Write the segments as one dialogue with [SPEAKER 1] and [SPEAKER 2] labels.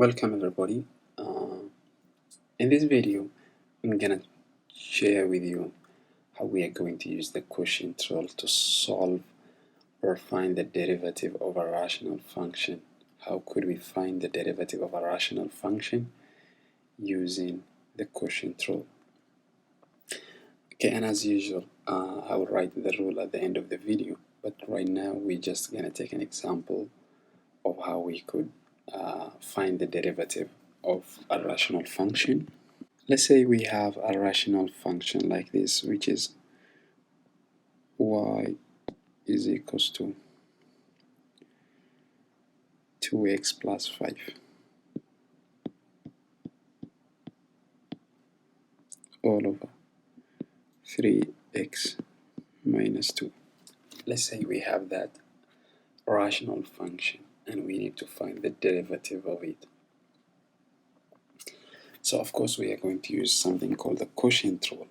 [SPEAKER 1] Welcome everybody. In this video, I'm gonna share with you how we are going to use the quotient tool to solve or find the derivative of a rational function. How could we find the derivative of a rational function using the quotient tool? Okay, and as usual, I will write the rule at the end of the video, but right now we're just gonna take an example of how we could find the derivative of a rational function. Let's say we have a rational function like this, which is y is equals to 2x plus 5 all over 3x minus 2. Let's say we have that rational function and we need to find the derivative of it. So of course we are going to use something called the quotient rule.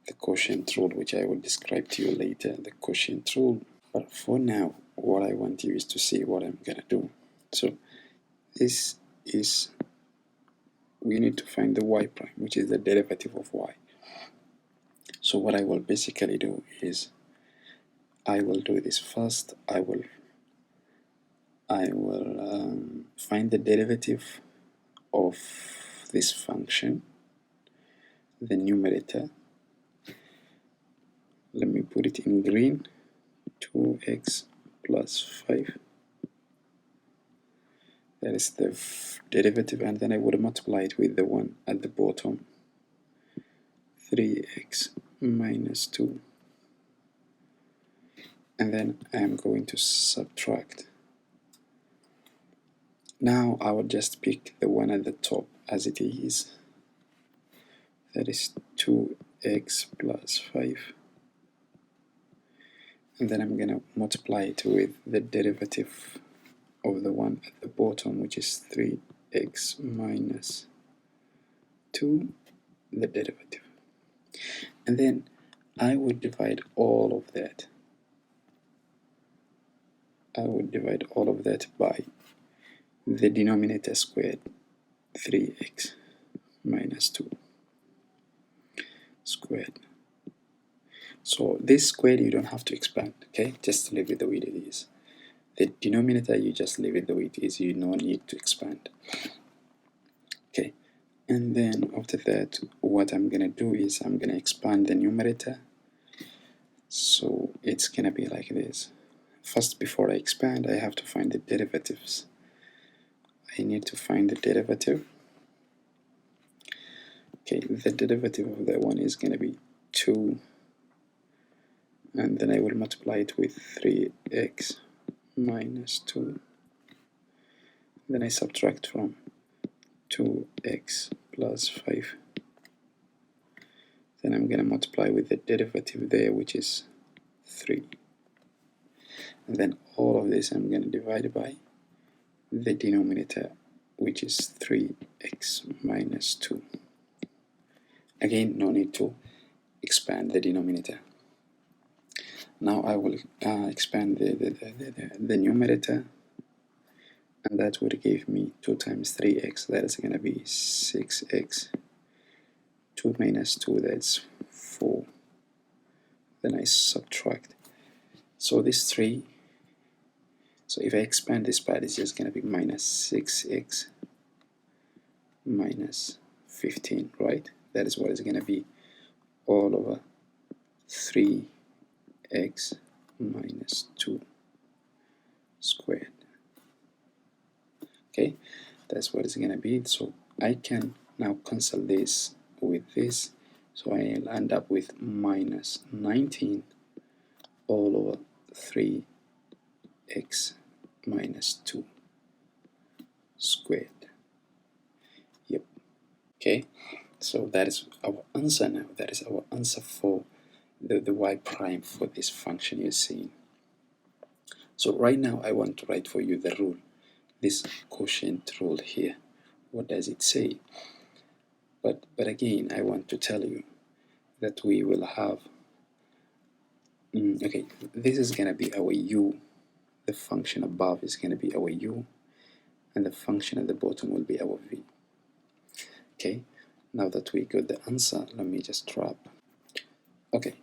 [SPEAKER 1] The quotient rule, which I will describe to you later, the quotient rule. But for now, what I want you is to see what I'm gonna do. So this is, we need to find the y prime, which is the derivative of y. So what I will basically do is, I will do this first. I will find the derivative of this function, the numerator. Let me put it in green, 2x plus 5. That is the derivative, and then I would multiply it with the one at the bottom, 3x minus 2. And then I am going to subtract. Now I will just pick the one at the top as it is. That is 2x plus 5. And then I'm going to multiply it with the derivative of the one at the bottom, which is 3x minus 2, the derivative. And then I would divide all of that. I would divide all of that by the denominator squared, 3x minus 2 squared. So this squared you don't have to expand, okay? Just leave it the way it is. The denominator, you just leave it the way it is. You no need to expand. Okay, and then after that, what I'm gonna do is I'm gonna expand the numerator. So it's gonna be like this. First, before I expand, I have to find the derivatives. I need to find the derivative. Okay, the derivative of that one is going to be 2, and then I will multiply it with 3x minus 2. Then I subtract from 2x plus 5. Then I'm going to multiply with the derivative there, which is 3. And then all of this I'm going to divide by the denominator, which is 3x minus 2. Again, no need to expand the denominator. Now I will expand the numerator, and that would give me 2 times 3x, that is going to be 6x. 2 minus 2, that's 4. Then I subtract. So this 3, so if I expand this part, it's just going to be minus 6x minus 15, right? That is what it's going to be, all over 3x minus 2 squared. Okay, that's what it's going to be. So I can now cancel this with this. So I'll end up with minus 19 all over 3x minus 2 squared. Yep. Okay. So that is our answer now. That is our answer for the y prime for this function you're seeing. So right now I want to write for you the rule, this quotient rule here. What does it say? But again, I want to tell you that we will have, okay, this is going to be our u. The function above is going to be our u. and the function at the bottom will be our v. Okay, now that we got the answer, let me just wrap. Okay,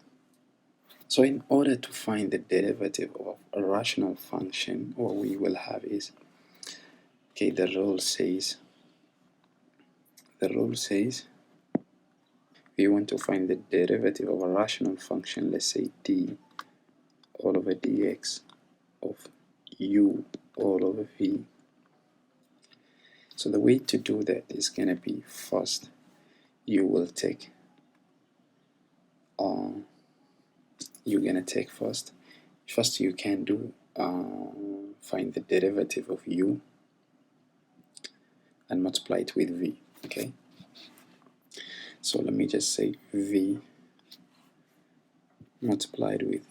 [SPEAKER 1] so in order to find the derivative of a rational function, what we will have is, okay, the rule says we want to find the derivative of a rational function, let's say d all over dx of u all over v. So the way to do that is going to be, first you will take you're going to take first you can do find the derivative of u and multiply it with v. Okay, so let me just say v multiplied with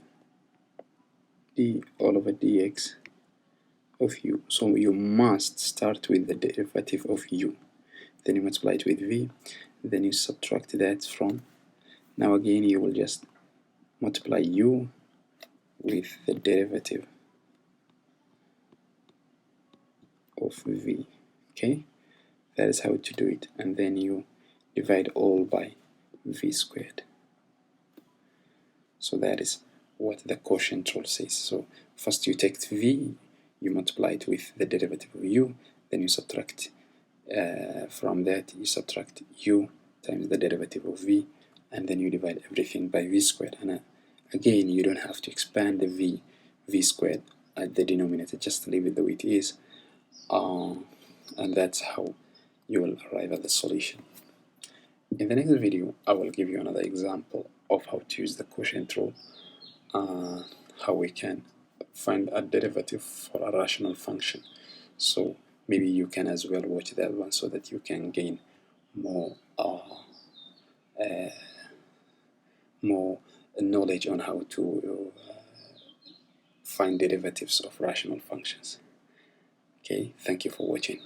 [SPEAKER 1] d all over dx of u. So you must start with the derivative of u, then you multiply it with v, then you subtract that from, now again you will just multiply u with the derivative of v. Okay, that is how to do it, and then you divide all by v squared. So that is what the quotient rule says. So first you take v, you multiply it with the derivative of u, then you subtract from that you subtract u times the derivative of v, and then you divide everything by v squared. And again, you don't have to expand the v squared at the denominator, just leave it the way it is, and that's how you will arrive at the solution. In the next video, I will give you another example of how to use the quotient rule, how we can find a derivative for a rational function. So maybe you can as well watch that one so that you can gain more knowledge on how to find derivatives of rational functions. Okay, thank you for watching.